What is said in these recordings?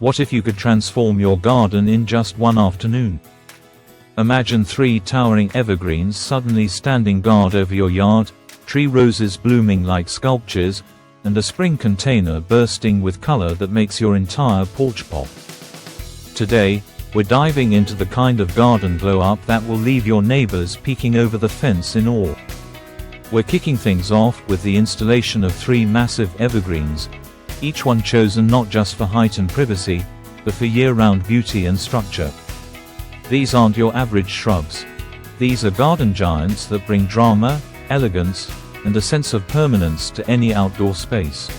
What if you could transform your garden in just one afternoon? Imagine 3 towering evergreens suddenly standing guard over your yard, tree roses blooming like sculptures, and a spring container bursting with color that makes your entire porch pop. Today, we're diving into the kind of garden glow-up that will leave your neighbors peeking over the fence in awe. We're kicking things off with the installation of 3 massive evergreens, each one chosen not just for height and privacy, but for year-round beauty and structure. These aren't your average shrubs. These are garden giants that bring drama, elegance, and a sense of permanence to any outdoor space.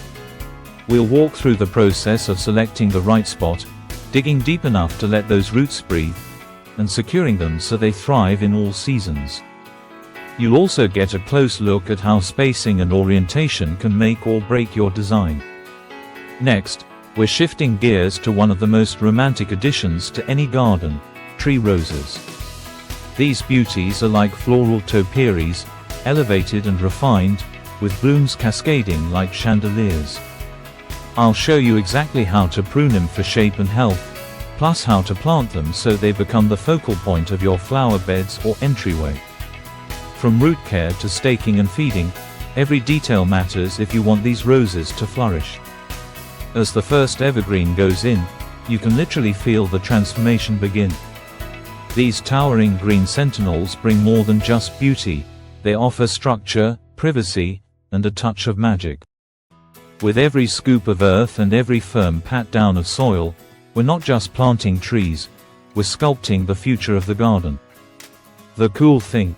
We'll walk through the process of selecting the right spot, digging deep enough to let those roots breathe, and securing them so they thrive in all seasons. You'll also get a close look at how spacing and orientation can make or break your design. Next, we're shifting gears to one of the most romantic additions to any garden: tree roses. These beauties are like floral topiaries, elevated and refined, with blooms cascading like chandeliers. I'll show you exactly how to prune them for shape and health, plus how to plant them so they become the focal point of your flower beds or entryway. From root care to staking and feeding, every detail matters if you want these roses to flourish. As the first evergreen goes in, you can literally feel the transformation begin. These towering green sentinels bring more than just beauty. They offer structure, privacy, and a touch of magic. With every scoop of earth and every firm pat down of soil, we're not just planting trees, we're sculpting the future of the garden. The cool thing: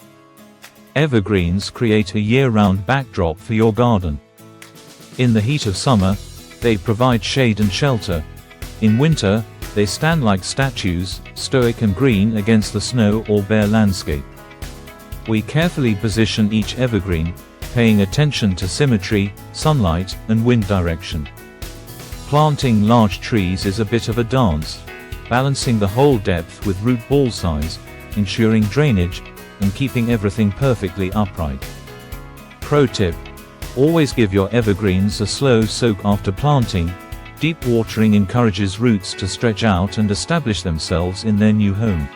evergreens create a year-round backdrop for your garden. In the heat of summer, they provide shade and shelter. In winter, they stand like statues, stoic and green against the snow or bare landscape. We carefully position each evergreen, paying attention to symmetry, sunlight, and wind direction. Planting large trees is a bit of a dance, balancing the whole depth with root ball size, ensuring drainage, and keeping everything perfectly upright. Pro tip: always give your evergreens a slow soak after planting. Deep watering encourages roots to stretch out and establish themselves in their new home.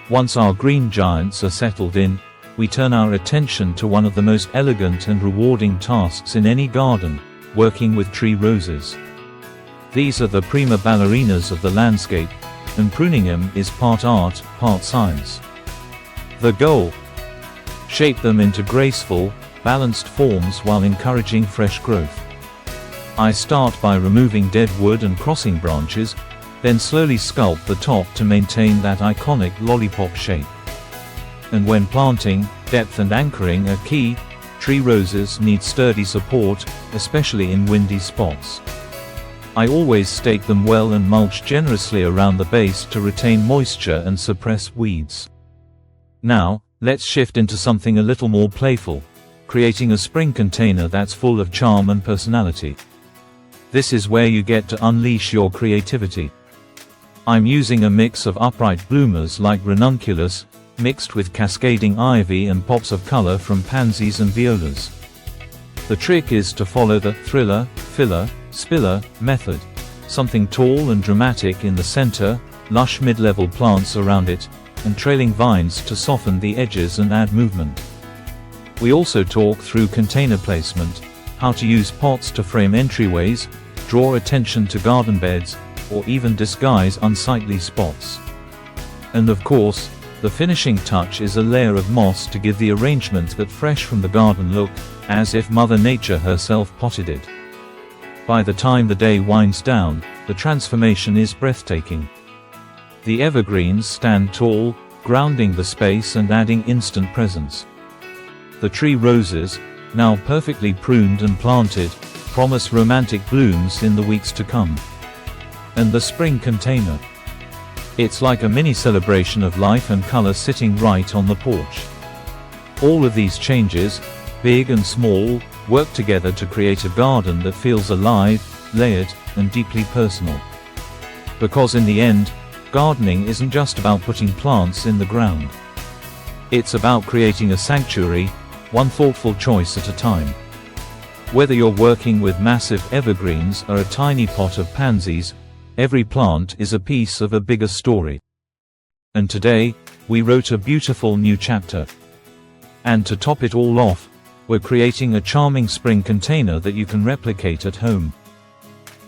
Once our green giants are settled in, we turn our attention to one of the most elegant and rewarding tasks in any garden: working with tree roses. These are the prima ballerinas of the landscape, and pruning them is part art, part science. The goal: shape them into graceful, balanced forms while encouraging fresh growth. I start by removing dead wood and crossing branches, then slowly sculpt the top to maintain that iconic lollipop shape. And when planting, depth and anchoring are key. Tree roses need sturdy support, especially in windy spots. I always stake them well and mulch generously around the base to retain moisture and suppress weeds. Now, let's shift into something a little more playful: creating a spring container that's full of charm and personality. This is where you get to unleash your creativity. I'm using a mix of upright bloomers like ranunculus, mixed with cascading ivy and pops of color from pansies and violas. The trick is to follow the thriller, filler, spiller method. Something tall and dramatic in the center, lush mid-level plants around it, and trailing vines to soften the edges and add movement. We also talk through container placement, how to use pots to frame entryways, draw attention to garden beds, or even disguise unsightly spots. And of course, the finishing touch is a layer of moss to give the arrangement that fresh from the garden look, as if Mother Nature herself potted it. By the time the day winds down, the transformation is breathtaking. The evergreens stand tall, grounding the space and adding instant presence. The tree roses, now perfectly pruned and planted, promise romantic blooms in the weeks to come. And the spring container. It's like a mini celebration of life and color sitting right on the porch. All of these changes, big and small, work together to create a garden that feels alive, layered, and deeply personal. Because in the end, gardening isn't just about putting plants in the ground. It's about creating a sanctuary, one thoughtful choice at a time. Whether you're working with massive evergreens or a tiny pot of pansies, Every plant is a piece of a bigger story. And today, we wrote a beautiful new chapter. And to top it all off, we're creating a charming spring container that you can replicate at home.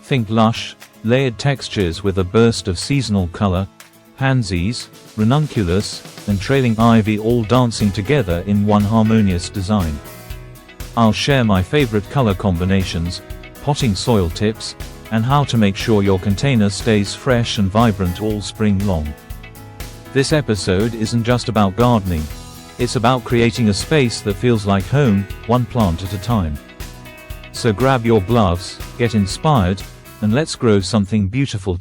Think lush, layered textures with a burst of seasonal color, pansies, ranunculus, and trailing ivy all dancing together in one harmonious design. I'll share my favorite color combinations, potting soil tips, and how to make sure your container stays fresh and vibrant all spring long. This episode isn't just about gardening. It's about creating a space that feels like home, one plant at a time. So grab your gloves, get inspired, and let's grow something beautiful together.